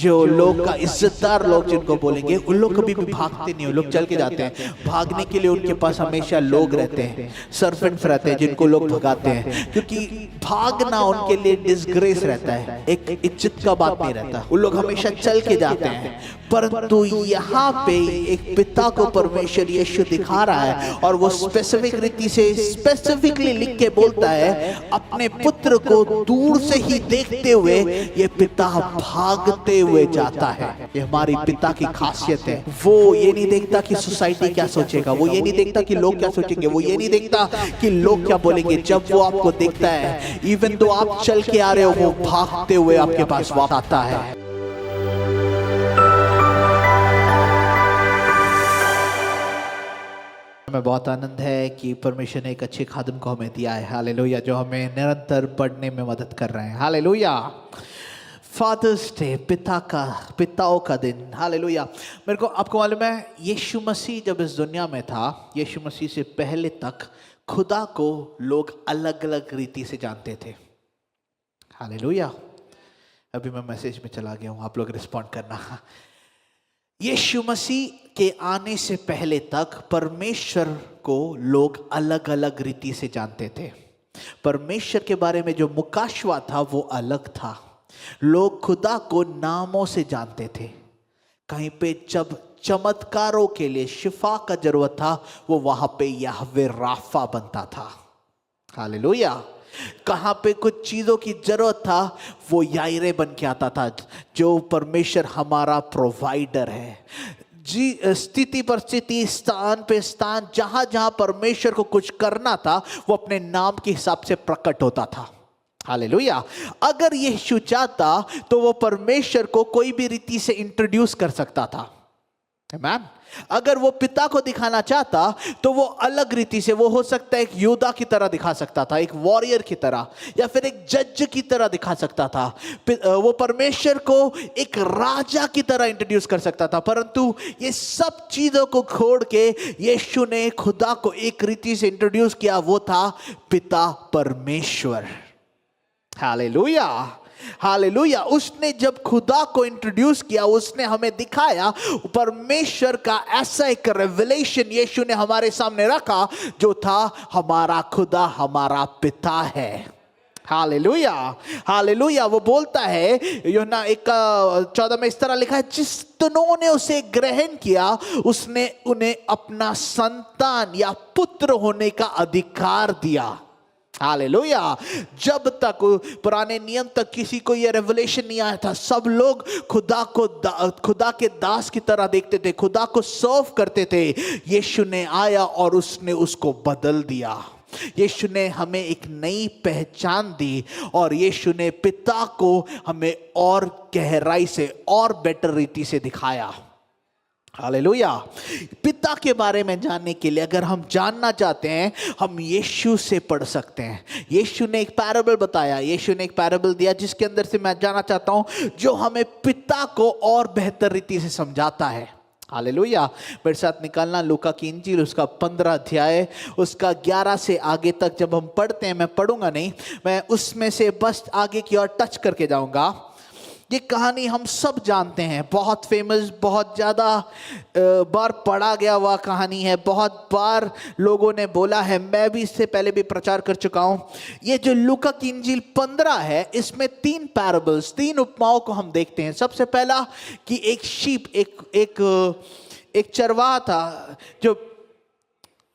जो लोग का इज्जतदार लोग जिनको बोलेंगे, उन लोग कभी भी भागते नहीं, लोग चल के जाते हैं। भागने के लिए उनके पास हमेशा लोग रहते हैं, सर्वेंट्स रहते हैं जिनको लोग भगाते हैं, क्योंकि भागना उनके लिए डिसग्रेस रहता है, एक इज्जत का बात नहीं रहता। उन लोग हमेशा चल के जाते हैं। परंतु यहाँ पे एक पिता को परमेश्वर यीशु दिखा रहा है, और वो स्पेसिफिक रीति से स्पेसिफिकली लिख के बोलता है, अपने पुत्र को दूर से ही देखते हुए ये पिता भागते हुए जाता है। ये हमारी पिता की खासियत है। वो ये नहीं देखता कि सोसाइटी क्या सोचेगा, वो ये नहीं देखता कि लोग क्या सोचेंगे, वो ये नहीं देखता कि लोग क्या बोलेंगे। जब वो आपको देखता है, इवन तो आप चल के आ रहे हो, वो भागते हुए आपके पास वापस आता है। हमें बहुत आनंद है कि परमेश्वर ने एक अच्छे खादिम को हमें दिया है, हालेलुया, जो हमें निरंतर पढ़ने में मदद कर रहे हैं, हालेलुया। फादर्स डे, पिताओं का दिन, हालेलुया। मेरे को आपको मालूम है, यीशु मसीह जब इस दुनिया में था, यीशु मसीह से पहले तक खुदा को लोग अलग अलग रीति से जानते थे, हालेलुया। अभी मैं मैसेज में चला गया हूँ, आप लोग रिस्पॉन्ड करना। यीशु मसीह के आने से पहले तक परमेश्वर को लोग अलग अलग रीति से जानते थे। परमेश्वर के बारे में जो मुकाशवा था वो अलग था। लोग खुदा को नामों से जानते थे। कहीं पे जब चमत्कारों के लिए शिफा का जरूरत था, वो वहां पे याहवे राफा बनता था, हालेलुया। कहाँ पे कुछ चीज़ों की जरूरत था, वो यायरे बन के आता था, जो परमेश्वर हमारा प्रोवाइडर है। जी, स्थिति पर स्थिति, स्थान पे स्थान, जहाँ जहाँ परमेश्वर को कुछ करना था, वो अपने नाम के हिसाब से प्रकट होता था, हालेलुया। अगर यीशु चाहता तो वो परमेश्वर को कोई भी रीति से इंट्रोड्यूस कर सकता था, आमीन। अगर वो पिता को दिखाना चाहता तो वो अलग रीति से, वो हो सकता है एक योद्धा की तरह दिखा सकता था, एक वॉरियर की तरह, या फिर एक जज की तरह दिखा सकता था। वो परमेश्वर को एक राजा की तरह इंट्रोड्यूस कर सकता था। परंतु ये सब चीजों को छोड़ के यीशु ने खुदा को एक रीति से इंट्रोड्यूस किया, वो था पिता परमेश्वर, हालेलुया, हालेलुया। उसने जब खुदा को इंट्रोड्यूस किया, उसने हमें दिखाया परमेश्वर का ऐसा एक रेवलेशन यीशु ने हमारे सामने रखा, जो था हमारा खुदा हमारा पिता है, हालेलुया, हालेलुया। वो बोलता है यूहन्ना 1:14 में इस तरह लिखा है, जिन्होंने उसे ग्रहण किया उसने उन्हें अपना संतान या पुत्र होने का अधिकार दिया, हालेलुया। जब तक पुराने नियम तक किसी को यह रेवलेशन नहीं आया था, सब लोग खुदा के दास की तरह देखते थे, खुदा को सर्व करते थे। यीशु ने आया और उसने उसको बदल दिया। यीशु ने हमें एक नई पहचान दी, और यीशु ने पिता को हमें और गहराई से और बेटर रीति से दिखाया, हालेलुया। पिता के बारे में जानने के लिए अगर हम जानना चाहते हैं, हम यीशु से पढ़ सकते हैं। यीशु ने एक पैराबल बताया, यीशु ने एक पैराबल दिया जिसके अंदर से मैं जानना चाहता हूं, जो हमें पिता को और बेहतर रीति से समझाता है, हालेलुया। मेरे साथ निकालना लूका की इंजील, उसका 15 अध्याय, उसका 11 से आगे तक जब हम पढ़ते हैं, मैं पढ़ूंगा नहीं, मैं उसमें से बस आगे की ओर टच करके जाऊंगा। ये कहानी हम सब जानते हैं, बहुत फेमस, बहुत ज़्यादा बार पढ़ा गया हुआ कहानी है, बहुत बार लोगों ने बोला है, मैं भी इससे पहले भी प्रचार कर चुका हूँ। ये जो लूका की इंजील 15 है, इसमें 3 पैराबल्स, 3 उपमाओं को हम देखते हैं। सबसे पहला कि एक शीप, एक चरवाहा था, जो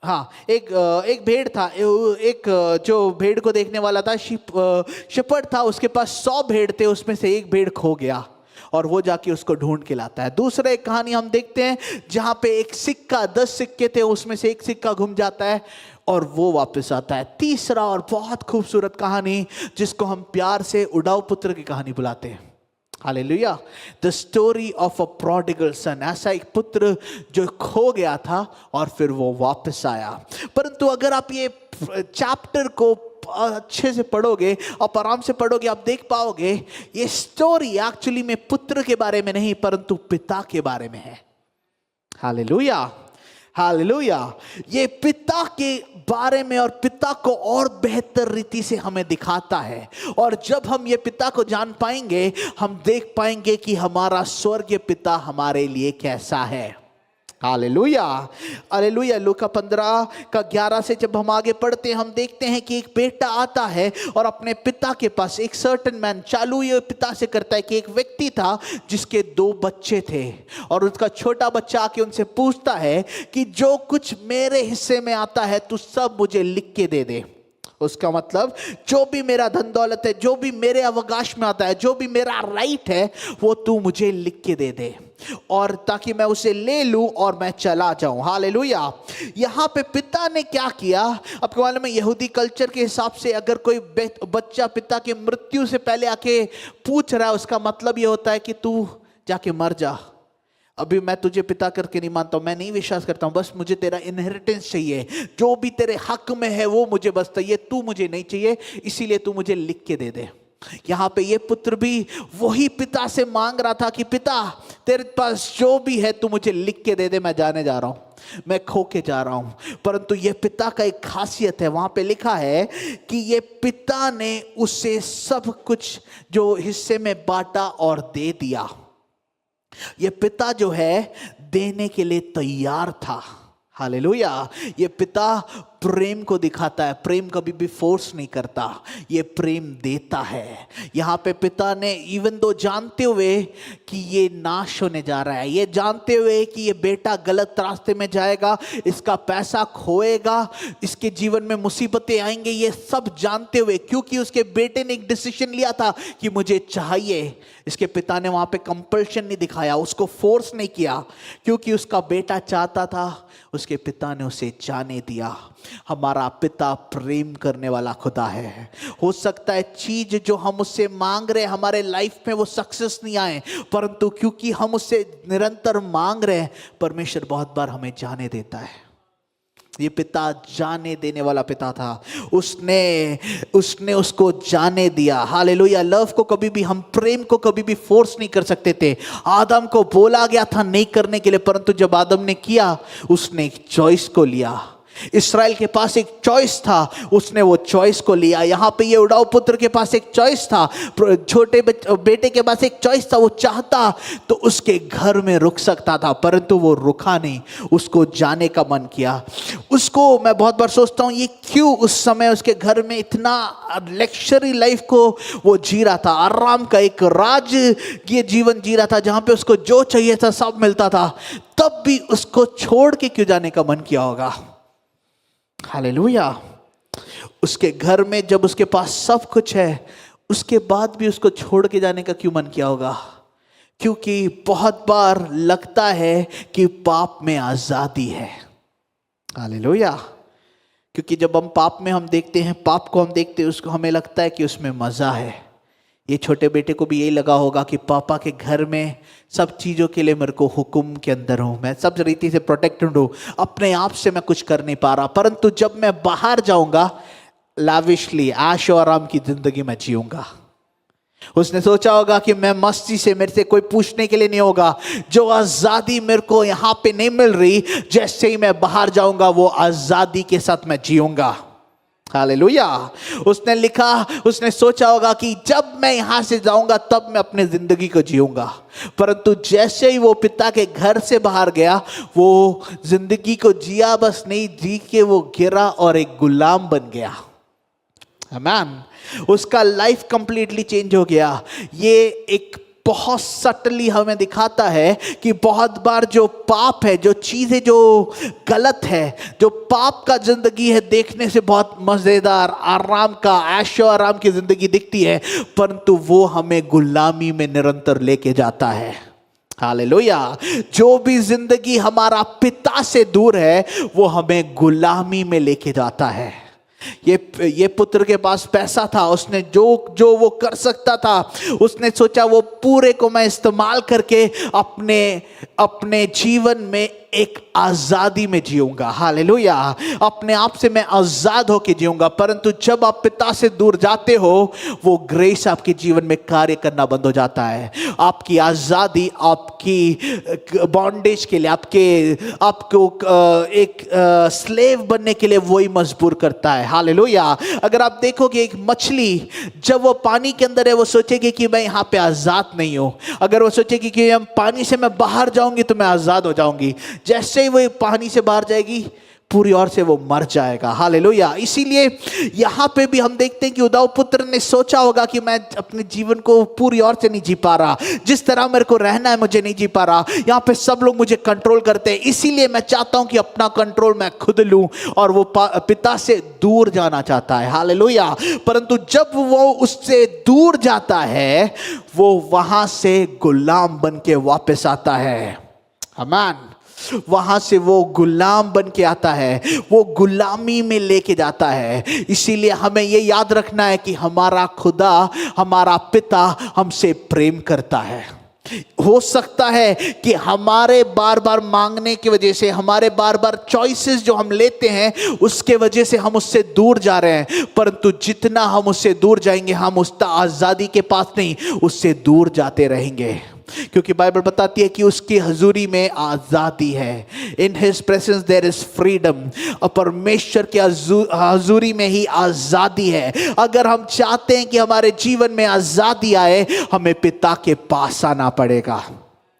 एक भेड़ था, एक जो भेड़ को देखने वाला था, शेपर्ड था, उसके पास 100 भेड़ थे, उसमें से एक भेड़ खो गया और वो जाके उसको ढूंढ के लाता है। दूसरा एक कहानी हम देखते हैं जहाँ पे एक सिक्का, 10 सिक्के थे, उसमें से एक सिक्का घूम जाता है और वो वापस आता है। तीसरा और बहुत खूबसूरत कहानी जिसको हम प्यार से उड़ाऊ पुत्र की कहानी बुलाते हैं, hallelujah, the story of a prodigal सन। ऐसा एक पुत्र जो खो गया था और फिर वो वापस आया। परंतु अगर आप ये चैप्टर को अच्छे से पढ़ोगे, आप आराम से पढ़ोगे, आप देख पाओगे ये स्टोरी एक्चुअली में पुत्र के बारे में नहीं परंतु पिता के बारे में है, हालेलुया। हालेलुया। ये पिता के बारे में और पिता को और बेहतर रीति से हमें दिखाता है। और जब हम ये पिता को जान पाएंगे, हम देख पाएंगे कि हमारा स्वर्गीय पिता हमारे लिए कैसा है। Hallelujah, hallelujah. लूका 15 का 11 से जब हम आगे पढ़ते हैं, हम देखते हैं कि एक बेटा आता है और अपने पिता के पास, एक सर्टन मैन, चालू ये पिता से करता है कि एक व्यक्ति था जिसके 2 बच्चे थे, और उसका छोटा बच्चा आके उनसे पूछता है कि जो कुछ मेरे हिस्से में आता है तू सब मुझे लिख के दे दे। उसका मतलब जो भी मेरा धन दौलत है, जो भी मेरे अवकाश में आता है, जो भी मेरा राइट है, वो तू मुझे लिख के दे दे, और ताकि मैं उसे ले लूं और मैं चला जाऊं। हालेलुया। यहां पे पिता ने क्या किया? आपको मालूम है, यहूदी कल्चर के हिसाब से अगर कोई बच्चा पिता के मृत्यु से पहले आके पूछ रहा है, उसका मतलब ये होता है कि तू जाके मर जा, अभी मैं तुझे पिता करके नहीं मानता हूं, मैं नहीं विश्वास करता हूं, बस मुझे तेरा इनहेरिटेंस चाहिए, जो भी तेरे हक में है वो मुझे बस चाहिए, तू मुझे नहीं चाहिए, इसीलिए तू मुझे लिख के दे दे। यहां पे ये पुत्र भी वही पिता से मांग रहा था कि पिता तेरे पास जो भी है तू मुझे लिख के दे दे, मैं जाने जा रहा हूं, मैं खो के जा रहा हूं। परंतु ये पिता का एक खासियत है, वहां पे लिखा है कि ये पिता ने उसे सब कुछ जो हिस्से में बांटा और दे दिया। ये पिता जो है देने के लिए तैयार था। हालेलुया। ये पिता प्रेम को दिखाता है, प्रेम कभी भी फोर्स नहीं करता, ये प्रेम देता है। यहाँ पे पिता ने इवन दो जानते हुए कि ये नाश होने जा रहा है, ये जानते हुए कि ये बेटा गलत रास्ते में जाएगा, इसका पैसा खोएगा, इसके जीवन में मुसीबतें आएंगे, ये सब जानते हुए, क्योंकि उसके बेटे ने एक डिसीजन लिया था कि मुझे चाहिए, इसके पिता ने वहाँ पे कंपल्शन नहीं दिखाया, उसको फोर्स नहीं किया, क्योंकि उसका बेटा चाहता था, उसके पिता ने उसे जाने दिया। हमारा पिता प्रेम करने वाला खुदा है। हो सकता है चीज जो हम उससे मांग रहे हैं हमारे लाइफ में वो सक्सेस नहीं आए, परंतु क्योंकि हम उससे निरंतर मांग रहे हैं, परमेश्वर बहुत बार हमें जाने देता है। ये पिता जाने देने वाला पिता था, उसने उसको जाने दिया। हालेलुया। लव को कभी भी, हम प्रेम को कभी भी फोर्स नहीं कर सकते थे। आदम को बोला गया था नहीं करने के लिए, परंतु जब आदम ने किया, उसने एक चॉइस को लिया। इस्राएल के पास एक चॉइस था, उसने वो चॉइस को लिया। यहाँ पे ये उड़ाऊ पुत्र के पास एक चॉइस था, छोटे बेटे के पास एक चॉइस था, वो चाहता तो उसके घर में रुक सकता था, परंतु वो रुका नहीं, उसको जाने का मन किया। उसको मैं बहुत बार सोचता हूँ, ये क्यों उस समय उसके घर में इतना लग्जरी लाइफ को वो जी रहा था, आराम का एक राजकीय जीवन जी रहा था, जहाँ पे उसको जो चाहिए था सब मिलता था, तब भी उसको छोड़ के क्यों जाने का मन किया होगा। हालेलुया। उसके घर में जब उसके पास सब कुछ है, उसके बाद भी उसको छोड़ के जाने का क्यों मन किया होगा? क्योंकि बहुत बार लगता है कि पाप में आजादी है। हालेलुया। क्योंकि जब हम पाप में हम देखते हैं, पाप को हम देखते हैं, उसको हमें लगता है कि उसमें मजा है। ये छोटे बेटे को भी यही लगा होगा कि पापा के घर में सब चीज़ों के लिए मेरे को हुक्म के अंदर हूँ, मैं सब रीति से प्रोटेक्टेड हूँ, अपने आप से मैं कुछ कर नहीं पा रहा, परंतु जब मैं बाहर जाऊंगा लाविशली ऐश और आराम की जिंदगी में जीऊंगा। उसने सोचा होगा कि मैं मस्ती से, मेरे से कोई पूछने के लिए नहीं होगा, जो आज़ादी मेरे को यहाँ पे नहीं मिल रही, जैसे ही मैं बाहर जाऊंगा वो आज़ादी के साथ मैं जीऊंगा। हालेलुया। उसने लिखा, उसने सोचा होगा कि जब मैं यहां से जाऊंगा तब मैं अपनी जिंदगी को जीऊंगा, परंतु जैसे ही वो पिता के घर से बाहर गया, वो जिंदगी को जिया बस नहीं, जी के वो गिरा और एक गुलाम बन गया। आमीन। उसका लाइफ कंप्लीटली चेंज हो गया। ये एक बहुत सटली हमें दिखाता है कि बहुत बार जो पाप है, जो चीज़ें जो गलत है, जो पाप का जिंदगी है, देखने से बहुत मज़ेदार, आराम का, ऐशो आराम की जिंदगी दिखती है, परंतु वो हमें गुलामी में निरंतर लेके जाता है। हालेलुया। जो भी जिंदगी हमारा पिता से दूर है, वो हमें गुलामी में लेके जाता है। ये पुत्र के पास पैसा था, उसने जो वो कर सकता था, उसने सोचा वो पूरे को मैं इस्तेमाल करके अपने जीवन में एक आजादी में जीऊंगा। हालेलुया, अपने आप से मैं आजाद होकर जीऊंगा। परंतु जब आप पिता से दूर जाते हो, वो ग्रेस आपके जीवन में कार्य करना बंद हो जाता है। आपकी आजादी आपकी बॉन्डेज के लिए, आपको एक स्लेव बनने के लिए वही मजबूर करता है। हालेलुया, अगर आप देखोगे एक मछली जब वो पानी के अंदर है, वो सोचेगी कि मैं यहाँ पे आजाद नहीं हूँ। अगर वो सोचेगी कि हम पानी से मैं बाहर जाऊंगी तो मैं आजाद हो जाऊंगी, जैसे ही वो पानी से बाहर जाएगी पूरी ओर से वो मर जाएगा। हालेलुया, इसीलिए यहाँ पे भी हम देखते हैं कि उदाऊ पुत्र ने सोचा होगा कि मैं अपने जीवन को पूरी ओर से नहीं जी पा रहा, जिस तरह मेरे को रहना है मुझे नहीं जी पा रहा, यहाँ पे सब लोग मुझे कंट्रोल करते हैं, इसीलिए मैं चाहता हूँ कि अपना कंट्रोल मैं खुद लूँ। और वो पिता से दूर जाना चाहता है। हालेलुया, परंतु जब वो उससे दूर जाता है, वो वहां से गुलाम बन के वापस आता है। आमीन, वहां से वो गुलाम बन के आता है, वो गुलामी में लेके जाता है। इसीलिए हमें ये याद रखना है कि हमारा खुदा, हमारा पिता हमसे प्रेम करता है। हो सकता है कि हमारे बार बार मांगने की वजह से, हमारे बार बार चॉइसेस जो हम लेते हैं उसके वजह से हम उससे दूर जा रहे हैं, परंतु जितना हम उससे दूर जाएंगे हम उस आजादी के पास नहीं, उससे दूर जाते रहेंगे। क्योंकि बाइबल बताती है कि उसकी हजूरी में आजादी है। In his presence there is freedom. और परमेश्वर के हजूरी में ही आजादी है। अगर हम चाहते हैं कि हमारे जीवन में आजादी आए, हमें पिता के पास आना पड़ेगा।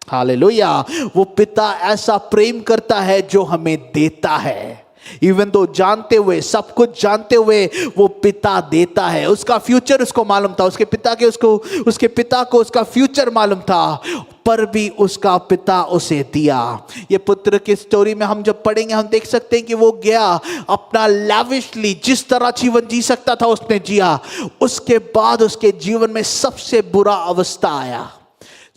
हालेलुया, वो पिता ऐसा प्रेम करता है जो हमें देता है। इवन तो जानते हुए, सब कुछ जानते हुए वो पिता देता है। उसका फ्यूचर उसको मालूम था, उसके पिता को उसका फ्यूचर मालूम था, पर भी उसका पिता उसे दिया। ये पुत्र की स्टोरी में हम जब पढ़ेंगे हम देख सकते हैं कि वो गया अपना लैविशली, जिस तरह जीवन जी सकता था उसने जिया। उसके बाद उसके जीवन में सबसे बुरा अवस्था आया।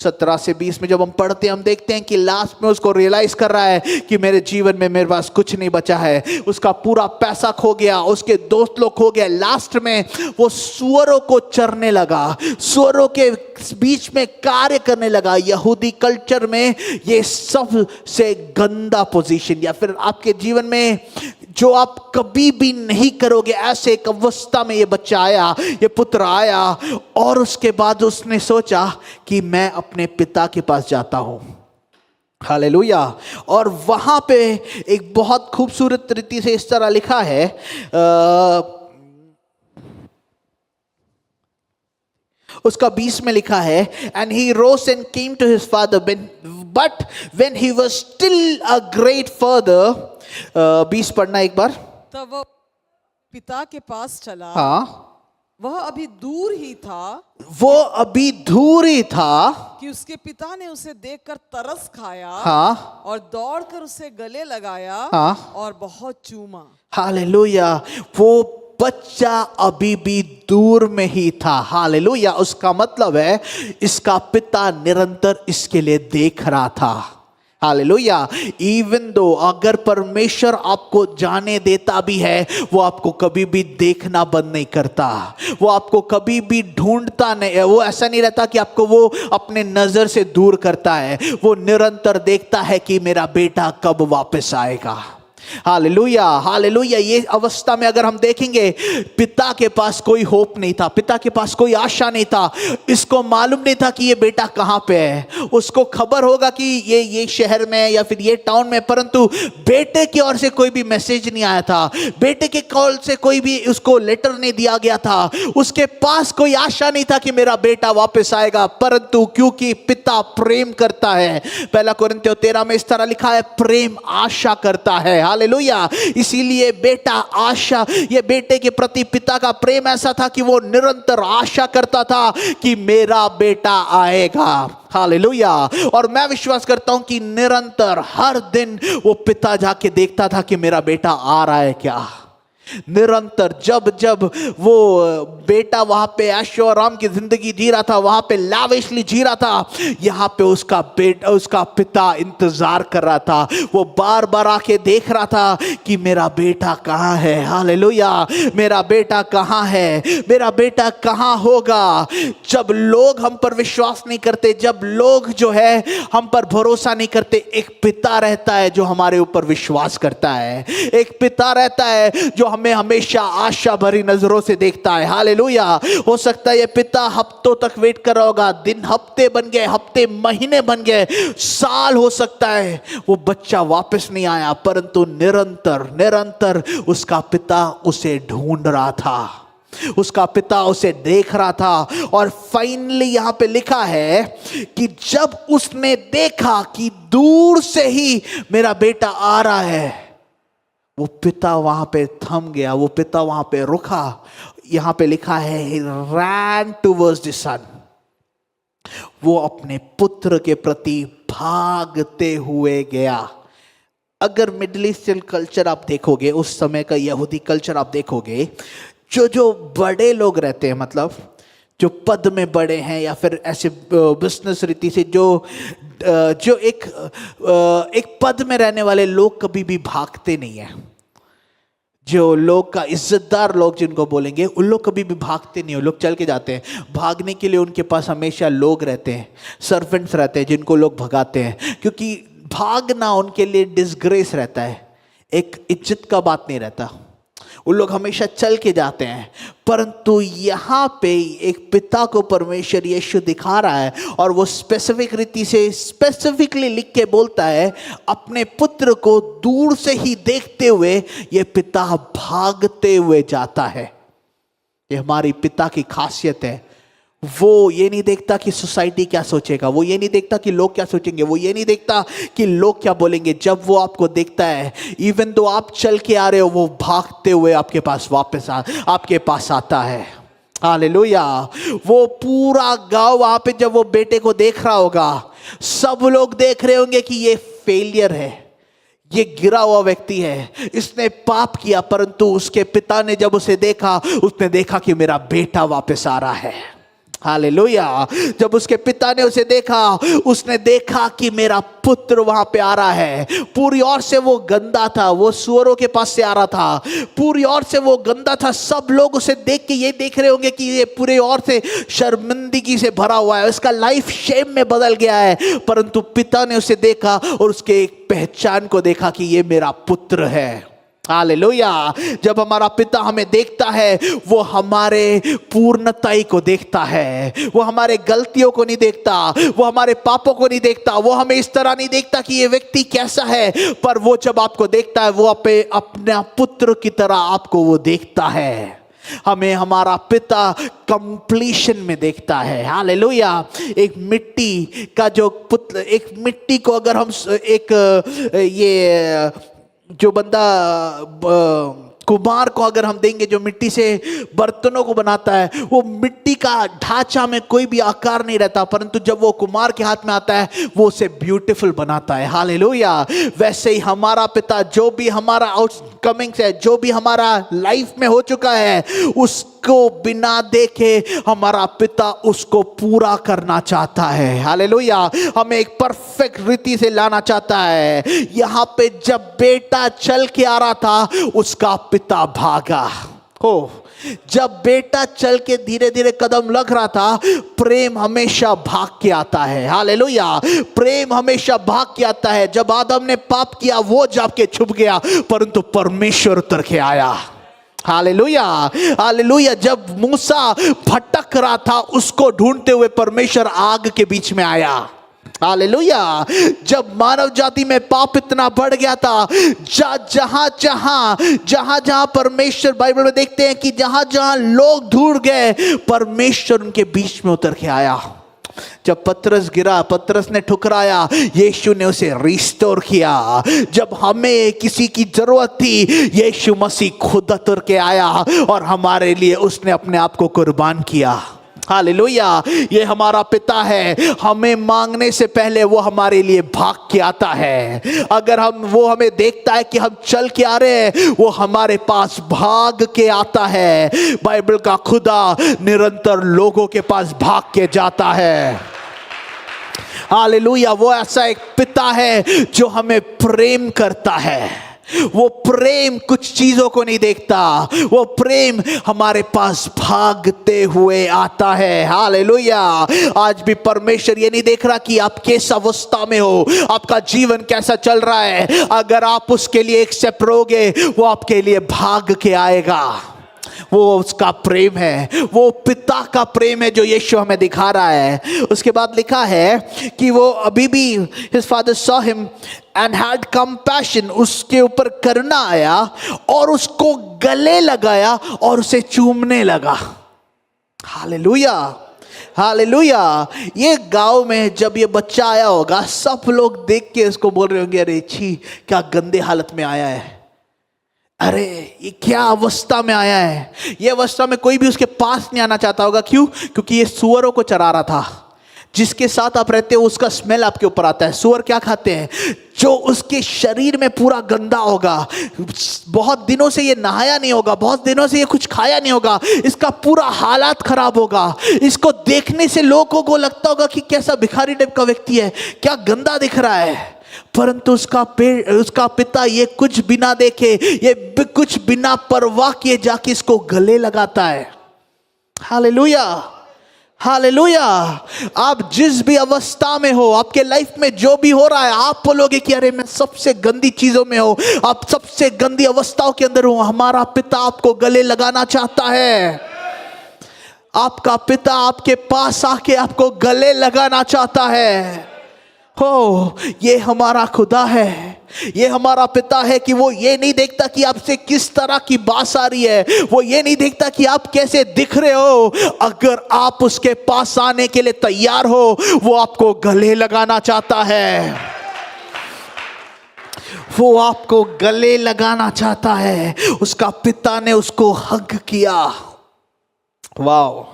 17 से 20 में जब हम पढ़ते हैं हम देखते हैं कि लास्ट में उसको रियलाइज कर रहा है कि मेरे जीवन में मेरे पास कुछ नहीं बचा है। उसका पूरा पैसा खो गया, उसके दोस्त लोग खो गए। लास्ट में वो सुअरों को चरने लगा, सुअरों के बीच में कार्य करने लगा। यहूदी कल्चर में ये सबसे गंदा पोजीशन, या फिर आपके जीवन में जो आप कभी भी नहीं करोगे, ऐसे एक अवस्था में ये बच्चा आया, ये पुत्र आया। और उसके बाद उसने सोचा कि मैं अपने पिता के पास जाता हूं। हालेलुया, और वहां पे एक बहुत खूबसूरत रीति से इस तरह लिखा है, उसका 20 में लिखा है, and he rose and came to his father, but when he was still a great father. 20 पढ़ना एक बार। तब वो पिता के पास चला। हाँ, वह अभी दूर ही था, कि उसके पिता ने उसे देखकर तरस खाया। हाँ, और दौड़कर उसे गले लगाया। हाँ, और बहुत चूमा। हालेलुया, वो बच्चा अभी भी दूर में ही था। हालेलुया, उसका मतलब है इसका पिता निरंतर इसके लिए देख रहा था। हालेलुया, इवन दो अगर परमेश्वर आपको जाने देता भी है, वो आपको कभी भी देखना बंद नहीं करता, वो आपको कभी भी ढूंढता नहीं, वो ऐसा नहीं रहता कि आपको वो अपने नजर से दूर करता है। वो निरंतर देखता है कि मेरा बेटा कब वापस आएगा। Hallelujah, hallelujah. ये अवस्था में अगर हम देखेंगे, पिता के पास कोई होप नहीं था, पिता के पास कोई आशा नहीं था। इसको मालूम नहीं था कि ये बेटा कहां पे है। उसको खबर होगा कि ये शहर में या फिर ये टाउन में, परंतु बेटे की ओर से कोई भी मैसेज नहीं आया था, बेटे के कॉल से कोई भी उसको लेटर नहीं दिया गया था। उसके पास कोई आशा नहीं था कि मेरा बेटा वापस आएगा, परंतु क्योंकि पिता प्रेम करता है, 1 कोरिन्थियों 13 में इस तरह लिखा है, प्रेम आशा करता है। हालेलुया, इसीलिए बेटा आशा, ये बेटे के प्रति पिता का प्रेम ऐसा था कि वो निरंतर आशा करता था कि मेरा बेटा आएगा। हालेलुया, और मैं विश्वास करता हूं कि निरंतर हर दिन वो पिता जाके देखता था कि मेरा बेटा आ रहा है क्या। निरंतर जब जब वो बेटा वहां पे ऐशो आराम की जिंदगी जी रहा था, वहां पे लाविशली जी रहा था, यहाँ पे उसका पिता इंतजार कर रहा था। वो बार बार आके देख रहा था कि मेरा बेटा कहाँ है। हालेलुया, मेरा बेटा कहाँ है, मेरा बेटा कहाँ होगा। जब लोग हम पर विश्वास नहीं करते, जब लोग जो है हम पर भरोसा नहीं करते, एक पिता रहता है जो हमारे ऊपर विश्वास करता है। एक पिता रहता है जो हमें हमेशा आशा भरी नजरों से देखता है। हालेलुया। हो सकता है ये पिता हफ्तों तक वेट कर रहा होगा, दिन हफ्ते बन गए, हफ्ते महीने बन गए, साल हो सकता है वो बच्चा वापस नहीं आया, परंतु निरंतर निरंतर उसका पिता उसे ढूंढ रहा था, उसका पिता उसे देख रहा था। और फाइनली यहां पे लिखा है कि जब उसने देखा कि दूर से ही मेरा बेटा आ रहा है, वो पिता वहां पे थम गया, वो पिता वहां पे रुका। यहां पे लिखा है he ran towards the son, वो अपने पुत्र के प्रति भागते हुए गया। अगर मिडिल ईस्टर्न कल्चर आप देखोगे, उस समय का यहूदी कल्चर आप देखोगे, जो बड़े लोग रहते हैं, मतलब जो पद में बड़े हैं या फिर ऐसे बिजनेस रीति से जो एक पद में रहने वाले लोग कभी भी भागते नहीं है। जो लोग का इज्जतदार लोग जिनको बोलेंगे, उन लोग कभी भी भागते नहीं, वो लोग चल के जाते हैं। भागने के लिए उनके पास हमेशा लोग रहते हैं, सर्वेंट्स रहते हैं जिनको लोग भगाते हैं, क्योंकि भागना उनके लिए डिसग्रेस रहता है, एक इज्जत का बात नहीं रहता। उन लोग हमेशा चल के जाते हैं। परंतु यहाँ पे एक पिता को परमेश्वर यीशु दिखा रहा है, और वो स्पेसिफिक रीति से स्पेसिफिकली लिख के बोलता है, अपने पुत्र को दूर से ही देखते हुए ये पिता भागते हुए जाता है। ये हमारी पिता की खासियत है। वो ये नहीं देखता कि सोसाइटी क्या सोचेगा, वो ये नहीं देखता कि लोग क्या सोचेंगे, वो ये नहीं देखता कि लोग क्या बोलेंगे। जब वो आपको देखता है, इवन दो आप चल के आ रहे हो, वो भागते हुए आपके पास आपके पास आता है। हालेलुया। वो पूरा गांव वहां पे जब वो बेटे को देख रहा होगा, सब लोग देख रहे होंगे कि ये फेलियर है, ये गिरा हुआ व्यक्ति है, इसने पाप किया। परंतु उसके पिता ने जब उसे देखा, उसने देखा कि मेरा बेटा वापस आ रहा है। हालेलुया। जब उसके पिता ने उसे देखा, उसने देखा कि मेरा पुत्र वहां पे आ रहा है। पूरी ओर से वो गंदा था, वो सुअरों के पास से आ रहा था, पूरी ओर से वो गंदा था। सब लोग उसे देख के ये देख रहे होंगे कि ये पूरी ओर से शर्मिंदगी से भरा हुआ है, उसका लाइफ शेम में बदल गया है। परंतु पिता ने उसे देखा और उसके एक पहचान को देखा कि ये मेरा पुत्र है। हालेलुया। जब हमारा पिता हमें देखता है, वो हमारे पूर्णताई को देखता है, वो हमारे गलतियों को नहीं देखता, वो हमारे पापों को नहीं देखता, वो हमें इस तरह नहीं देखता कि ये व्यक्ति कैसा है। पर वो जब आपको देखता है, वो अपने पुत्र की तरह आपको वो देखता है। हमें हमारा पिता कंप्लीशन में देखता है। हालेलुया। एक मिट्टी का जो पुत्र, एक मिट्टी को अगर हम जो बंदा कुम्हार को अगर हम देंगे, जो मिट्टी से बर्तनों को बनाता है, वो मिट्टी का ढांचा में कोई भी आकार नहीं रहता, परंतु जब वो कुम्हार के हाथ में आता है, वो उसे ब्यूटीफुल बनाता है। हालेलुया। वैसे ही हमारा पिता, जो भी हमारा आउटकमिंग्स है, जो भी हमारा लाइफ में हो चुका है, उसको बिना देखे हमारा पिता उसको पूरा करना चाहता है। हालेलुया। हमें एक परफेक्ट रीति से लाना चाहता है। यहाँ पे जब बेटा चल के आ रहा था, उसका पिता भागा। हो, जब बेटा चल के धीरे धीरे कदम लग रहा था, प्रेम हमेशा भाग के आता है। हालेलुया। प्रेम हमेशा भाग के आता है। जब आदम ने पाप किया, वो जाके छुप गया, परंतु परमेश्वर उतर के आया। हालेलुया। हालेलुया। जब मूसा भटक रहा था, उसको ढूंढते हुए परमेश्वर आग के बीच में आया। हालेलुया। जब मानव जाति में पाप इतना बढ़ गया था, जहां परमेश्वर, बाइबल में देखते हैं कि जहां लोग ढूंढ गए, परमेश्वर उनके बीच में उतर के आया। जब पतरस गिरा, पतरस ने ठुकराया, यीशु ने उसे रिस्टोर किया। जब हमें किसी की जरूरत थी, यीशु मसीह खुद उतर के आया और हमारे लिए उसने अपने आप को कुर्बान किया। हालेलुया। ये हमारा पिता है, हमें मांगने से पहले वो हमारे लिए भाग के आता है। अगर वो हमें देखता है कि हम चल के आ रहे हैं, वो हमारे पास भाग के आता है। बाइबल का खुदा निरंतर लोगों के पास भाग के जाता है। हालेलुया। वो ऐसा एक पिता है जो हमें प्रेम करता है। वो प्रेम कुछ चीजों को नहीं देखता, वो प्रेम हमारे पास भागते हुए आता है। हालेलुया। आज भी परमेश्वर ये नहीं देख रहा कि आप किस अवस्था में हो, आपका जीवन कैसा चल रहा है। अगर आप उसके लिए एक स्टेप रहोगे, वो आपके लिए भाग के आएगा। वो उसका प्रेम है, वो पिता का प्रेम है जो यीशु हमें दिखा रहा है। उसके बाद लिखा है कि वो अभी भी his father saw him and had compassion, उसके ऊपर करुणा आया और उसको गले लगाया और उसे चूमने लगा। Hallelujah, hallelujah. ये गांव में जब ये बच्चा आया होगा, सब लोग देख के इसको बोल रहे होंगे, अरे छी क्या गंदे हालत में आया है, अरे ये क्या अवस्था में आया है। ये अवस्था में कोई भी उसके पास नहीं आना चाहता होगा। क्यों? क्योंकि ये सुअरों को चरा रहा था। जिसके साथ आप रहते हो उसका स्मेल आपके ऊपर आता है। सुअर क्या खाते हैं? जो उसके शरीर में पूरा गंदा होगा, बहुत दिनों से ये नहाया नहीं होगा, बहुत दिनों से ये कुछ खाया नहीं होगा, इसका पूरा हालात खराब होगा। इसको देखने से लोगों को लगता होगा कि कैसा भिखारी टाइप का व्यक्ति है, क्या गंदा दिख रहा है। परंतु उसका पिता ये कुछ बिना देखे, ये कुछ बिना परवाह किए जाके इसको गले लगाता है। Hallelujah, hallelujah. आप जिस भी अवस्था में हो, आपके लाइफ में जो भी हो रहा है, आप बोलोगे कि अरे मैं सबसे गंदी चीजों में हो, आप सबसे गंदी अवस्थाओं के अंदर हो, हमारा पिता आपको गले लगाना चाहता है। आपका पिता आपके पास आके आपको गले लगाना चाहता है। हो, ये हमारा खुदा है, ये हमारा पिता है कि वो ये नहीं देखता कि आपसे किस तरह की बात आ रही है, वो ये नहीं देखता कि आप कैसे दिख रहे हो। अगर आप उसके पास आने के लिए तैयार हो, वो आपको गले लगाना चाहता है। वो आपको गले लगाना चाहता है। उसका पिता ने उसको हग किया। वाओ,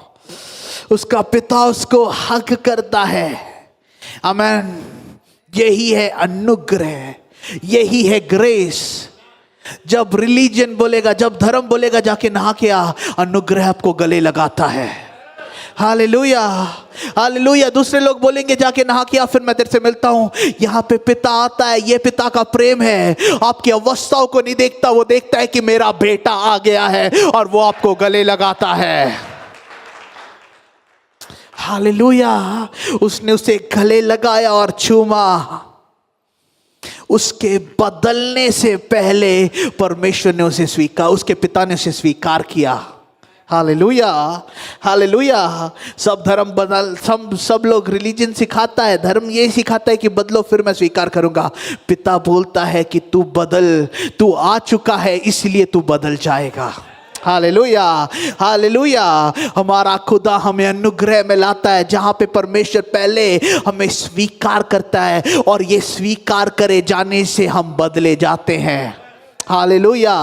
उसका पिता उसको हग करता है। आमेन। यही है अनुग्रह, यही है ग्रेस। जब रिलीजन बोलेगा, जब धर्म बोलेगा जाके नहा के आ, अनुग्रह आपको गले लगाता है। Hallelujah, hallelujah. दूसरे लोग बोलेंगे जाके नहा के आ, फिर मैं तेरे से मिलता हूं। यहाँ पे पिता आता है, ये पिता का प्रेम है। आपकी अवस्थाओं को नहीं देखता, वो देखता है कि मेरा बेटा आ गया है और वो आपको गले लगाता है। हालेलुया। उसने उसे गले लगाया और चूमा। उसके बदलने से पहले परमेश्वर ने उसे स्वीकार, उसके पिता ने उसे स्वीकार किया। Hallelujah, hallelujah. सब धर्म बदल, सब लोग रिलीजन सिखाता है, धर्म ये सिखाता है कि बदलो फिर मैं स्वीकार करूंगा। पिता बोलता है कि तू बदल, तू आ चुका है इसलिए तू बदल जाएगा। Hallelujah, hallelujah. हमारा खुदा हमें अनुग्रह में लाता है, जहां पे परमेश्वर पहले हमें स्वीकार करता है और ये स्वीकार करे जाने से हम बदले जाते हैं। हालेलुया।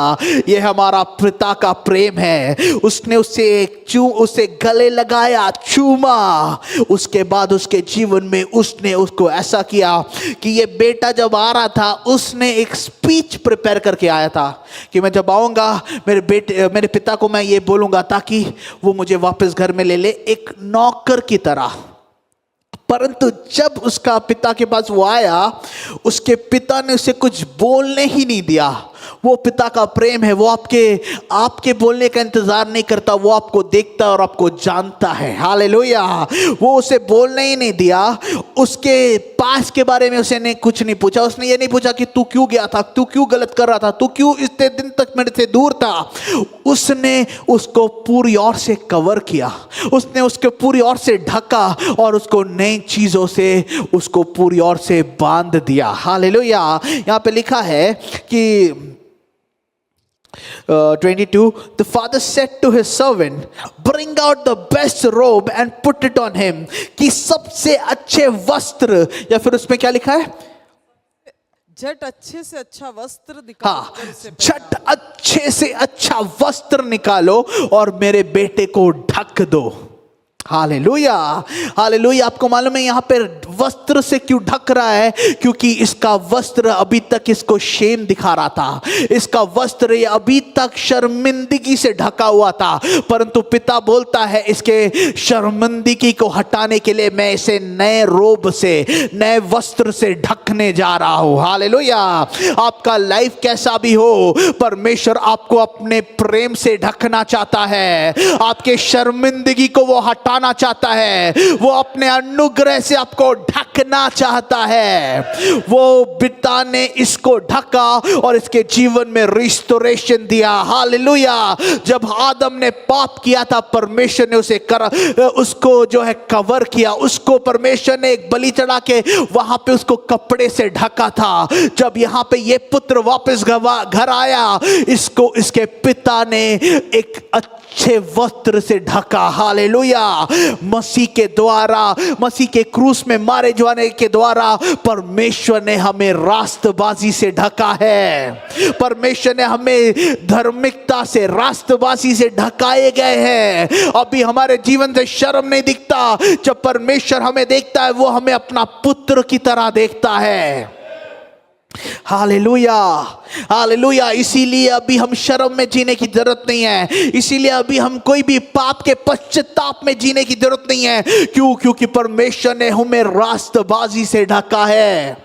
ये हमारा पिता का प्रेम है। उसने उसे गले लगाया, चूमा। उसके बाद उसके जीवन में उसने उसको ऐसा किया कि ये बेटा जब आ रहा था, उसने एक स्पीच प्रिपेयर करके आया था कि मैं जब आऊँगा मेरे पिता को मैं ये बोलूँगा ताकि वो मुझे वापस घर में ले ले, एक नौकर की तरह। परंतु जब उसका पिता के पास वो आया, उसके पिता ने उसे कुछ बोलने ही नहीं दिया। वो पिता का प्रेम है। वो आपके बोलने का इंतजार नहीं करता, वो आपको देखता है और आपको जानता है। हालेलुया। वो उसे बोलने ही नहीं दिया। उसके पास के बारे में उसने कुछ नहीं पूछा। उसने ये नहीं पूछा कि तू क्यों गया था, तू क्यों गलत कर रहा था, तू क्यों इतने दिन तक मेरे से दूर था। उसने उसको पूरी ओर से कवर किया, उसने उसको पूरी ओर से ढका और उसको नई चीजों से उसको पूरी ओर से बांध दिया। हालेलुया। यहाँ पे लिखा है कि 22, the father said to his servant, bring out the best robe and put it on him, कि सबसे अच्छे वस्त्र, या फिर उसमें क्या लिखा है, झट अच्छे से अच्छा वस्त्र निकालो। हाँ, झट अच्छे से अच्छा वस्त्र निकालो और मेरे बेटे को ढक दो। Hallelujah, hallelujah. आपको मालूम है यहाँ पे वस्त्र से क्यों ढक रहा है? क्योंकि इसका वस्त्र अभी तक इसको शेम दिखा रहा था, इसका वस्त्र ये अभी तक शर्मिंदगी से ढका हुआ था। परंतु पिता बोलता है इसके शर्मिंदगी को हटाने के लिए मैं इसे नए रोब से, नए वस्त्र से ढकने जा रहा हूं। हालेलुया। आपका लाइफ कैसा भी हो, परमेश्वर आपको अपने प्रेम से ढकना चाहता है, आपके शर्मिंदगी को वो हटाना चाहता है, वो अपने अनुग्रह से आपको ढकना चाहता है। वो पिता ने इसको ढका और इसके जीवन में रिस्टोरेशन दिया। हालेलुया। जब आदम ने पाप किया था, परमेश्वर ने उसको जो है कवर किया, उसको परमेश्वर ने एक बलि चढ़ा के वहां पे उसको कपड़े से ढका था। जब यहाँ पे ये पुत्र वापस घर आया, इसको इसके पिता ने एक अच्छे वस्त्र से ढका। हालेलुया। मसीह के द्वारा, मसीह के क्रूस में मारे जाने के द्वारा परमेश्वर ने हमें रास्तबाजी से ढका है। परमेश्वर ने हमें धार्मिकता से, रास्तबाजी से ढकाए गए हैं। अभी हमारे जीवन से शर्म नहीं दिखता। जब परमेश्वर हमें देखता है, वो हमें अपना पुत्र की तरह देखता है। Hallelujah, hallelujah. इसीलिए अभी हम शर्म में जीने की जरूरत नहीं है, इसीलिए अभी हम कोई भी पाप के पश्चाताप में जीने की जरूरत नहीं है। क्यों? क्योंकि परमेश्वर ने हमें रास्तबाजी से ढका है,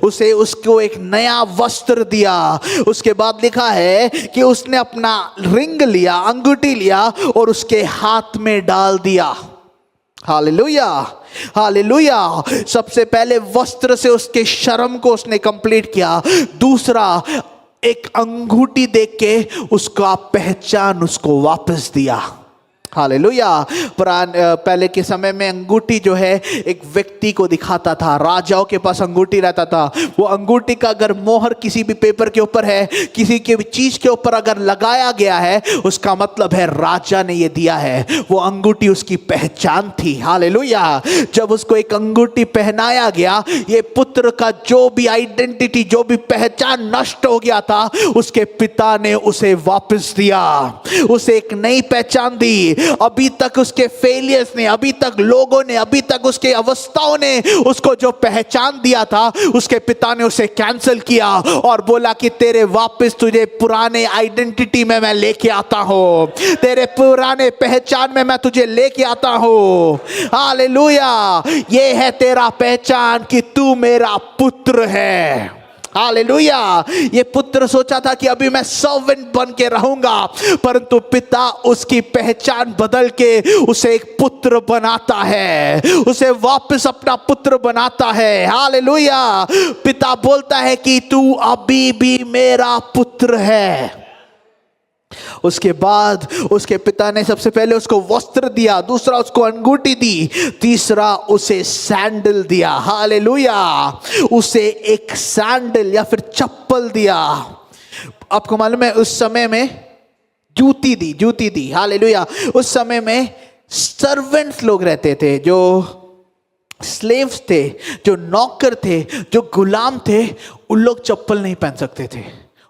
उसे उसको एक नया वस्त्र दिया। उसके बाद लिखा है कि उसने अपना रिंग लिया, अंगूठी लिया और उसके हाथ में डाल दिया। Hallelujah, hallelujah. सबसे पहले वस्त्र से उसके शर्म को उसने कंप्लीट किया। दूसरा, एक अंगूठी देख के उसका पहचान उसको वापस दिया। हालेलुया। पहले के समय में अंगूठी जो है एक व्यक्ति को दिखाता था, राजाओं के पास अंगूठी रहता था। वो अंगूठी का अगर मोहर किसी भी पेपर के ऊपर है, किसी के भी चीज के ऊपर अगर लगाया गया है, उसका मतलब है राजा ने ये दिया है। वो अंगूठी उसकी पहचान थी। हालेलुया। जब उसको एक अंगूठी पहनाया गया, ये पुत्र का जो भी आइडेंटिटी, जो भी पहचान नष्ट हो गया था, उसके पिता ने उसे वापस दिया, उसे एक नई पहचान दी। अभी तक उसके फेलियर्स ने, अभी तक लोगों ने, अभी तक उसके अवस्थाओं ने उसको जो पहचान दिया था, उसके पिता ने उसे कैंसिल किया और बोला कि तेरे वापस तुझे पुराने आइडेंटिटी में मैं लेके आता हूं, तेरे पुराने पहचान में मैं तुझे लेके आता हूं। हालेलुया। ये है तेरा पहचान कि तू मेरा पुत्र है। हालेलुया। ये पुत्र सोचा था कि अभी मैं सर्वेंट बन के रहूंगा, परंतु पिता उसकी पहचान बदल के उसे एक पुत्र बनाता है, उसे वापस अपना पुत्र बनाता है। हालेलुया। पिता बोलता है कि तू अभी भी मेरा पुत्र है। उसके बाद उसके पिता ने सबसे पहले उसको वस्त्र दिया, दूसरा उसको अंगूठी दी, तीसरा उसे सैंडल दिया। हालेलुया। उसे एक सैंडल या फिर चप्पल दिया। आपको मालूम है उस समय में जूती दी। हालेलुया। उस समय में सर्वेंट्स लोग रहते थे, जो स्लेव्स थे, जो नौकर थे, जो गुलाम थे, उन लोग चप्पल नहीं पहन सकते थे,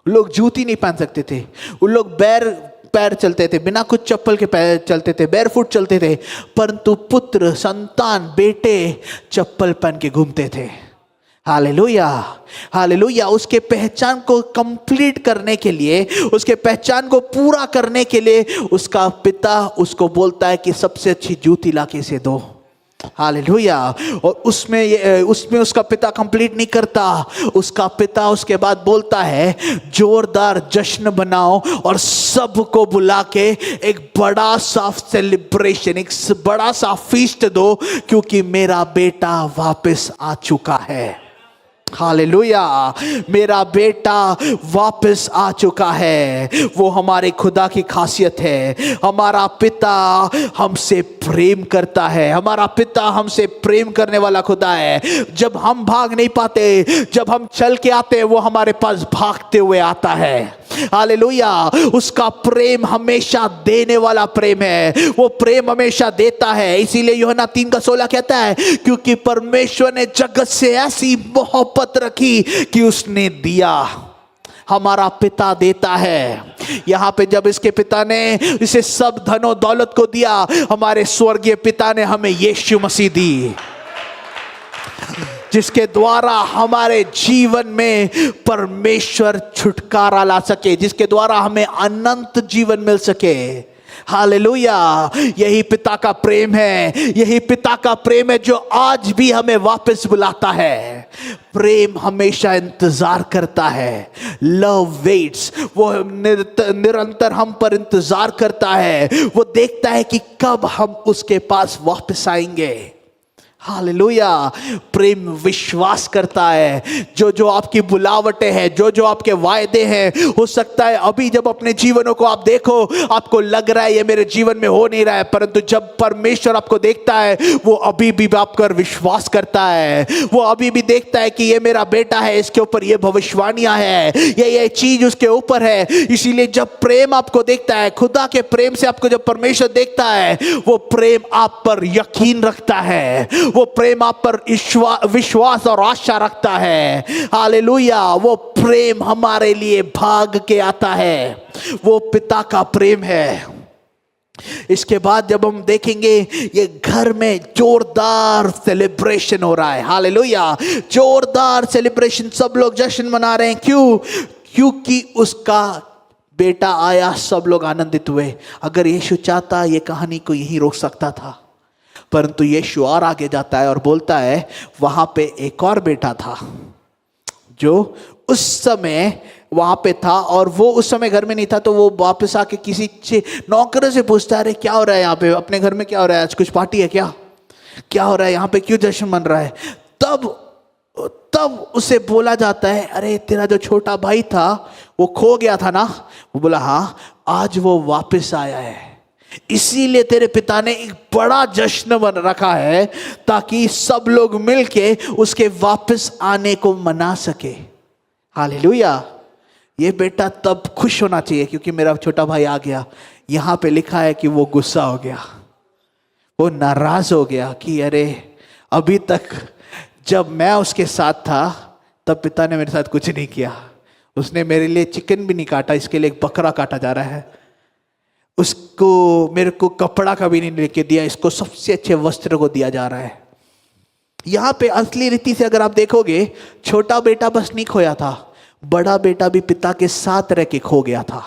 लोग जूती नहीं पहन सकते थे, उन लोग पैर चलते थे, बिना कुछ चप्पल के पैर चलते थे, बैरफुट चलते थे। परंतु पुत्र, संतान, बेटे चप्पल पहन के घूमते थे। Hallelujah, hallelujah. उसके पहचान को कंप्लीट करने के लिए, उसके पहचान को पूरा करने के लिए उसका पिता उसको बोलता है कि सबसे अच्छी जूती लाके इसे दो। हालेलुया। और उसमें उसका पिता कंप्लीट नहीं करता। उसका पिता उसके बाद बोलता है जोरदार जश्न बनाओ और सबको बुला के एक बड़ा सा सेलिब्रेशन, एक बड़ा सा फीस्ट दो, क्योंकि मेरा बेटा वापस आ चुका है। हालेलुया। मेरा बेटा वापस आ चुका है। वो हमारे खुदा की खासियत है। हमारा पिता हमसे प्रेम करता है, हमारा पिता हमसे प्रेम करने वाला खुदा है। जब हम भाग नहीं पाते, जब हम चल के आते हैं, वो हमारे पास भागते हुए आता है। हालेलुया। उसका प्रेम हमेशा देने वाला प्रेम है, वो प्रेम हमेशा देता है। इसीलिए यूहन्ना 3:16 कहता है क्योंकि परमेश्वर ने जगत से ऐसी मोहब्बत रखी कि उसने दिया। हमारा पिता देता है। यहाँ पे जब इसके पिता ने इसे सब धनो दौलत को दिया, हमारे स्वर्गीय पिता ने हमें यीशु मसीह दी, जिसके द्वारा हमारे जीवन में परमेश्वर छुटकारा ला सके, जिसके द्वारा हमें अनंत जीवन मिल सके। हालेलुया। यही पिता का प्रेम है, यही पिता का प्रेम है जो आज भी हमें वापस बुलाता है। प्रेम हमेशा इंतजार करता है। लव वेट्स, वो निरंतर हम पर इंतजार करता है। वो देखता है कि कब हम उसके पास वापस आएंगे। हालेलुया। प्रेम विश्वास करता है। जो जो आपकी बुलावटें हैं, जो जो आपके वायदे हैं, हो सकता है अभी जब अपने जीवनों को आप देखो, आपको लग रहा है ये मेरे जीवन में हो नहीं रहा है, परंतु जब परमेश्वर आपको देखता है, वो अभी भी आप पर विश्वास करता है। वो अभी भी देखता है कि ये मेरा बेटा है, इसके ऊपर ये भविष्यवाणियां है, ये चीज उसके ऊपर है। इसीलिए जब प्रेम आपको देखता है, खुदा के प्रेम से आपको जब परमेश्वर देखता है, वो प्रेम आप पर यकीन रखता है, वो प्रेम आप पर विश्वास और आशा रखता है। हालेलुया। वो प्रेम हमारे लिए भाग के आता है। वो पिता का प्रेम है। इसके बाद जब हम देखेंगे, ये घर में जोरदार सेलिब्रेशन हो रहा है। हालेलुया। जोरदार सेलिब्रेशन, सब लोग जश्न मना रहे हैं। क्यों? क्योंकि उसका बेटा आया, सब लोग आनंदित हुए। अगर यीशु चाहता ये कहानी को यहीं रोक सकता था, परंतु यीशु और आगे जाता है और बोलता है वहां पे एक और बेटा था जो उस समय वहां पे था, और वो उस समय घर में नहीं था। तो वो वापस आके किसी नौकर से पूछता है, अरे क्या हो रहा है यहाँ पे, अपने घर में क्या हो रहा है, आज कुछ पार्टी है क्या, क्या हो रहा है यहाँ पे, क्यों जश्न मन रहा है? तब उसे बोला जाता है, अरे तेरा जो छोटा भाई था वो खो गया था ना। वो बोला हाँ, आज वो वापस आया है, इसीलिए तेरे पिता ने एक बड़ा जश्न बन रखा है, ताकि सब लोग मिलके उसके वापस आने को मना सके। हालेलुया। ये बेटा तब खुश होना चाहिए क्योंकि मेरा छोटा भाई आ गया। यहां पे लिखा है कि वो गुस्सा हो गया, वो नाराज हो गया कि अरे अभी तक जब मैं उसके साथ था तब पिता ने मेरे साथ कुछ नहीं किया, उसने मेरे लिए चिकन भी नहीं काटा, इसके लिए एक बकरा काटा जा रहा है, उसको मेरे को कपड़ा का भी नहीं लेके दिया, इसको सबसे अच्छे वस्त्र को दिया जा रहा है। यहां पे असली रीति से अगर आप देखोगे, छोटा बेटा बस नहीं खोया था, बड़ा बेटा भी पिता के साथ रह के खो गया था।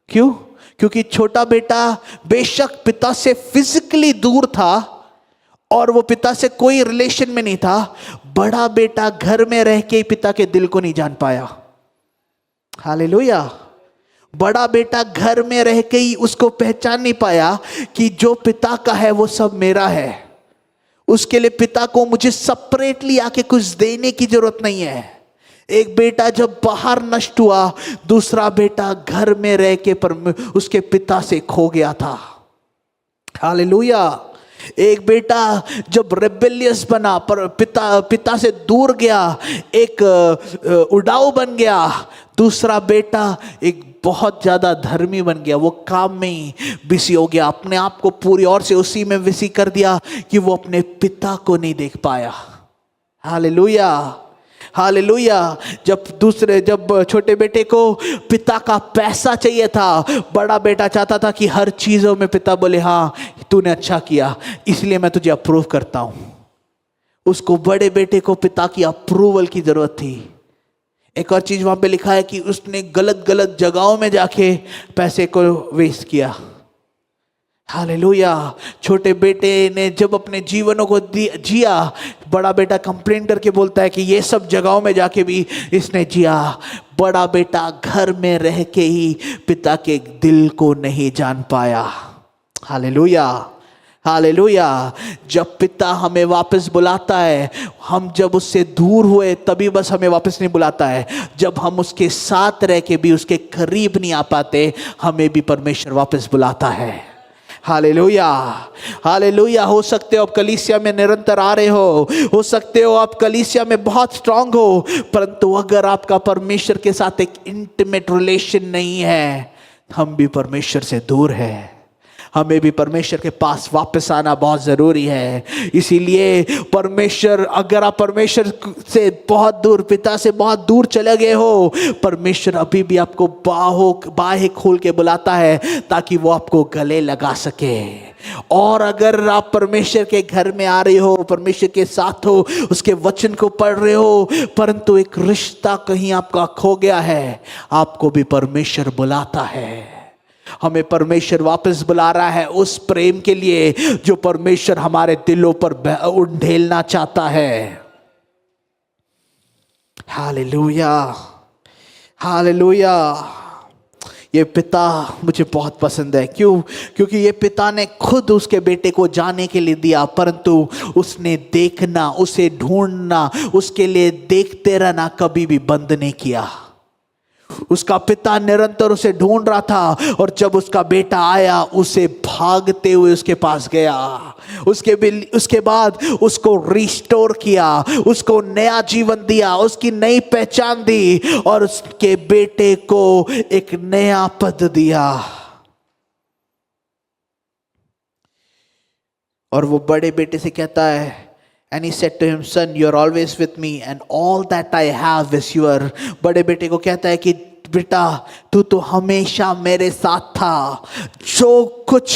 क्यों? क्योंकि छोटा बेटा बेशक पिता से फिजिकली दूर था और वो पिता से कोई रिलेशन में नहीं था, बड़ा बेटा घर में रह के पिता के दिल को नहीं जान पाया। हालेलुया। बड़ा बेटा घर में रह के ही उसको पहचान नहीं पाया कि जो पिता का है वो सब मेरा है। उसके लिए पिता को मुझे सेपरेटली आके कुछ देने की जरूरत नहीं है। एक बेटा जब बाहर नष्ट हुआ, दूसरा बेटा घर में रह के उसके पिता से खो गया था। हालेलुया। एक बेटा जब रेबेलियस बना, पर पिता से दूर गया, एक उड़ाऊ बन गया। दूसरा बेटा एक बहुत ज्यादा धर्मी बन गया, वो काम में ही बिजी हो गया, अपने आप को पूरी ओर से उसी में बिजी कर दिया कि वो अपने पिता को नहीं देख पाया। हालेलुया। हालेलुया। जब छोटे बेटे को पिता का पैसा चाहिए था, बड़ा बेटा चाहता था कि हर चीजों में पिता बोले हाँ तूने अच्छा किया, इसलिए मैं तुझे अप्रूव करता हूं। उसको बड़े बेटे को पिता की अप्रूवल की जरूरत थी। एक और चीज वहां पे लिखा है कि उसने गलत जगहों में जाके पैसे को वेस्ट किया। हालेलुया। छोटे बेटे ने जब अपने जीवनों को जिया, बड़ा बेटा कंप्लेन करके बोलता है कि ये सब जगहों में जाके भी इसने जिया। बड़ा बेटा घर में रह के ही पिता के दिल को नहीं जान पाया। हालेलुया। हालेलुया। जब पिता हमें वापस बुलाता है, हम जब उससे दूर हुए तभी बस हमें वापस नहीं बुलाता है, जब हम उसके साथ रह के भी उसके करीब नहीं आ पाते, हमें भी परमेश्वर वापस बुलाता है। हालेलुया। हालेलुया। हो सकते हो आप कलीसिया में निरंतर आ रहे हो सकते हो आप कलीसिया में बहुत स्ट्रांग हो, परंतु अगर आपका परमेश्वर के साथ एक इंटीमेट रिलेशन नहीं है, हम भी परमेश्वर से दूर है। हमें भी परमेश्वर के पास वापस आना बहुत ज़रूरी है। इसीलिए परमेश्वर, अगर आप परमेश्वर से बहुत दूर, पिता से बहुत दूर चले गए हो, परमेश्वर अभी भी आपको बाहें खोल के बुलाता है ताकि वो आपको गले लगा सके। और अगर आप परमेश्वर के घर में आ रहे हो, परमेश्वर के साथ हो, उसके वचन को पढ़ रहे हो, परंतु एक रिश्ता कहीं आपका खो गया है, आपको भी परमेश्वर बुलाता है। हमें परमेश्वर वापस बुला रहा है उस प्रेम के लिए जो परमेश्वर हमारे दिलों पर उंडेलना चाहता है। Hallelujah, hallelujah. ये पिता मुझे बहुत पसंद है। क्यों? क्योंकि ये पिता ने खुद उसके बेटे को जाने के लिए दिया, परंतु उसने देखना, उसे ढूंढना, उसके लिए देखते रहना कभी भी बंद नहीं किया। उसका पिता निरंतर उसे ढूंढ रहा था, और जब उसका बेटा आया, उसे भागते हुए उसके पास गया। उसके बाद उसको रिस्टोर किया, उसको नया जीवन दिया, उसकी नई पहचान दी, और उसके बेटे को एक नया पद दिया। और वो बड़े बेटे से कहता है, And he said to him, Son, you're always with me and all that I have is your. बड़े बेटे को कहता है कि बेटा, तू तो हमेशा मेरे साथ था, जो कुछ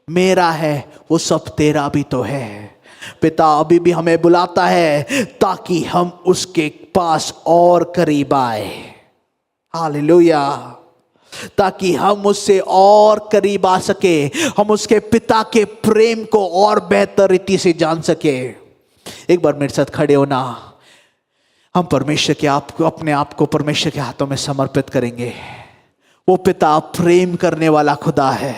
मेरा है वो सब तेरा भी तो है। पिता अभी भी हमें बुलाता है ताकि हम उसके पास और करीब आए। हालेलुया। ताकि हम उससे और करीब आ सके, हम उसके पिता के प्रेम को और बेहतर रीति से जान सके। एक बार मेरे साथ खड़े होना, हम परमेश्वर के अपने आप को परमेश्वर के हाथों में समर्पित करेंगे। वो पिता प्रेम करने वाला खुदा है।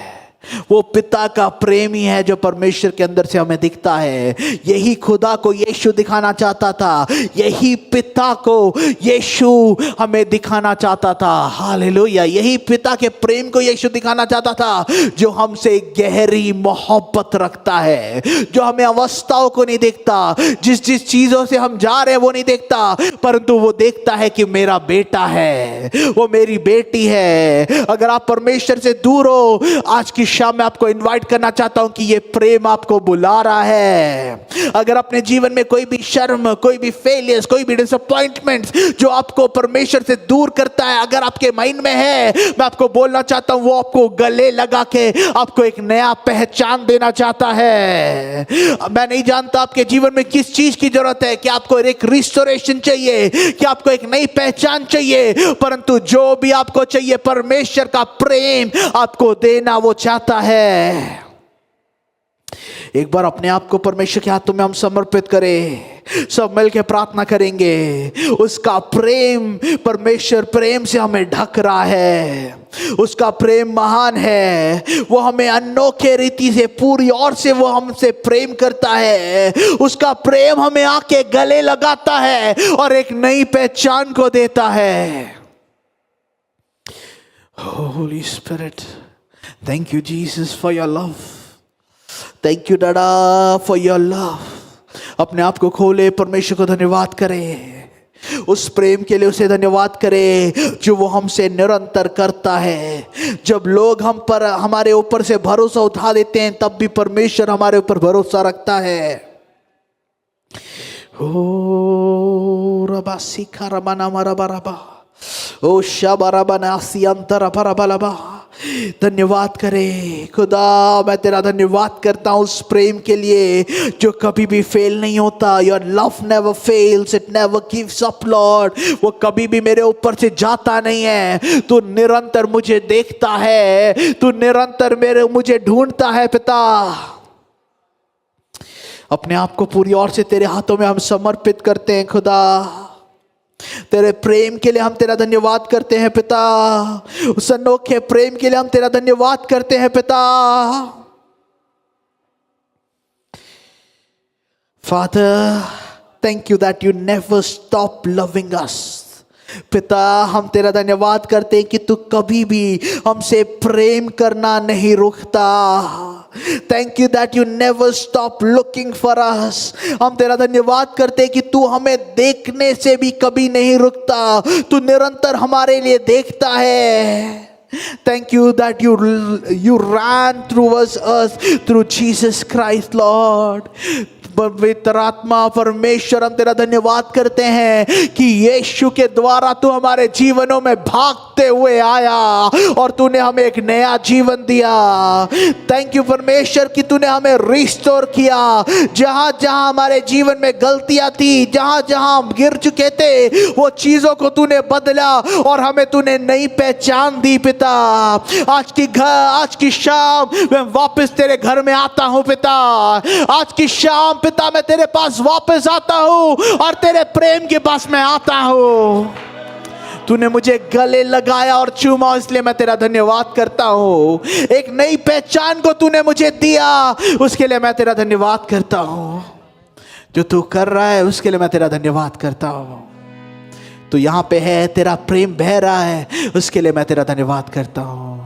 वो पिता का प्रेम ही है जो परमेश्वर के अंदर से हमें दिखता है। यही खुदा को यीशु दिखाना चाहता था, यही पिता को यीशु हमें दिखाना चाहता था। हालेलुया। यही पिता के प्रेम को यीशु दिखाना चाहता था, जो हमसे गहरी मोहब्बत रखता है, जो हमें अवस्थाओं को नहीं देखता, जिस चीजों से हम जा रहे हैं वो नहीं देखता, परंतु वो देखता है कि मेरा बेटा है, वो मेरी बेटी है। अगर आप परमेश्वर से दूर हो, आज की शाम में आपको इनवाइट करना चाहता हूं कि ये प्रेम आपको बुला रहा है। अगर अपने जीवन में कोई भी शर्म, कोई भी फेलियर्स, कोई भी डिसअपॉइंटमेंट्स जो आपको परमेश्वर से दूर करता है, अगर आपके माइंड में है, मैं आपको बोलना चाहता हूं, वो आपको गले लगा के आपको एक नया पहचान देना चाहता है। मैं नहीं जानता आपके जीवन में किस चीज की जरूरत है, कि आपको एक रिस्टोरेशन चाहिए, कि आपको एक नई पहचान चाहिए, परंतु जो भी आपको चाहिए, परमेश्वर का प्रेम आपको देना वो चाहता है। एक बार अपने आप को परमेश्वर के हाथों में हम समर्पित करें, सब मिलकर प्रार्थना करेंगे। उसका प्रेम, परमेश्वर प्रेम से हमें ढक रहा है, उसका प्रेम महान है। वो हमें अनोखे रीति से, पूरी ओर से वो हमसे प्रेम करता है। उसका प्रेम हमें आके गले लगाता है और एक नई पहचान को देता है। Holy Spirit, thank you Jesus for your love. Thank you Dada for your love. अपने आप को खोले, परमेश्वर को धन्यवाद करें, उस प्रेम के लिए उसे धन्यवाद करें जो वो हमसे निरंतर करता है। जब लोग हम पर, हमारे ऊपर से भरोसा उठा देते हैं, तब भी परमेश्वर हमारे ऊपर भरोसा रखता है। ओ रबा सिखा रबाना मरबा रबा, ओ शबरबना सियंतर परबलबा। धन्यवाद करे खुदा, मैं तेरा धन्यवाद करता हूँ उस प्रेम के लिए जो कभी भी फेल नहीं होता। Your love never fails, it never gives up Lord. वो कभी भी मेरे ऊपर से जाता नहीं है। तू निरंतर मुझे देखता है, तू निरंतर मुझे ढूंढता है पिता। अपने आप को पूरी ओर से तेरे हाथों में हम समर्पित करते हैं खुदा। तेरे प्रेम के लिए हम तेरा धन्यवाद करते हैं पिता, उस अनोखे प्रेम के लिए हम तेरा धन्यवाद करते हैं पिता। Father, thank you that you never stop loving us. पिता, हम तेरा धन्यवाद करते हैं कि तू कभी भी हमसे प्रेम करना नहीं रुकता। Thank you that you never stop looking for us. हम तेरा धन्यवाद करते हैं कि तू हमें देखने से भी कभी नहीं रुकता, तू निरंतर हमारे लिए देखता है। Thank you that you ran through us through Jesus Christ, Lord. पवित्र आत्मा परमेश्वर, हम तेरा धन्यवाद करते हैं कि यीशु के द्वारा तू हमारे जीवनों में भागते हुए आया और तूने हमें एक नया जीवन दिया। थैंक यू परमेश्वर कि तूने हमें रिस्टोर किया। जहां जहां हमारे जीवन में गलतियां थी, जहां जहां हम गिर चुके थे, वो चीजों को तूने बदला और हमें तूने नई पहचान दी पिता। आज की शाम मैं वापस तेरे घर में आता हूं पिता। आज की शाम पिता मैं तेरे पास वापस आता हूं और तेरे प्रेम के पास मैं आता हूं। तूने मुझे गले लगाया और चूमा, इसलिए मैं तेरा धन्यवाद करता हूं। एक नई पहचान को तूने मुझे दिया, उसके लिए मैं तेरा धन्यवाद करता हूं। जो तू कर रहा है उसके लिए मैं तेरा धन्यवाद करता हूं। तू यहां पे है, तेरा प्रेम बह रहा है, उसके लिए मैं तेरा धन्यवाद करता हूं।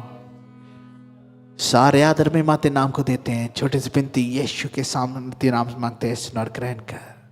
सारे आदर में माते नाम को देते हैं। छोटे से बिनती यीशु के सामने नाम मांगते हैं, सुन और ग्रहण कर।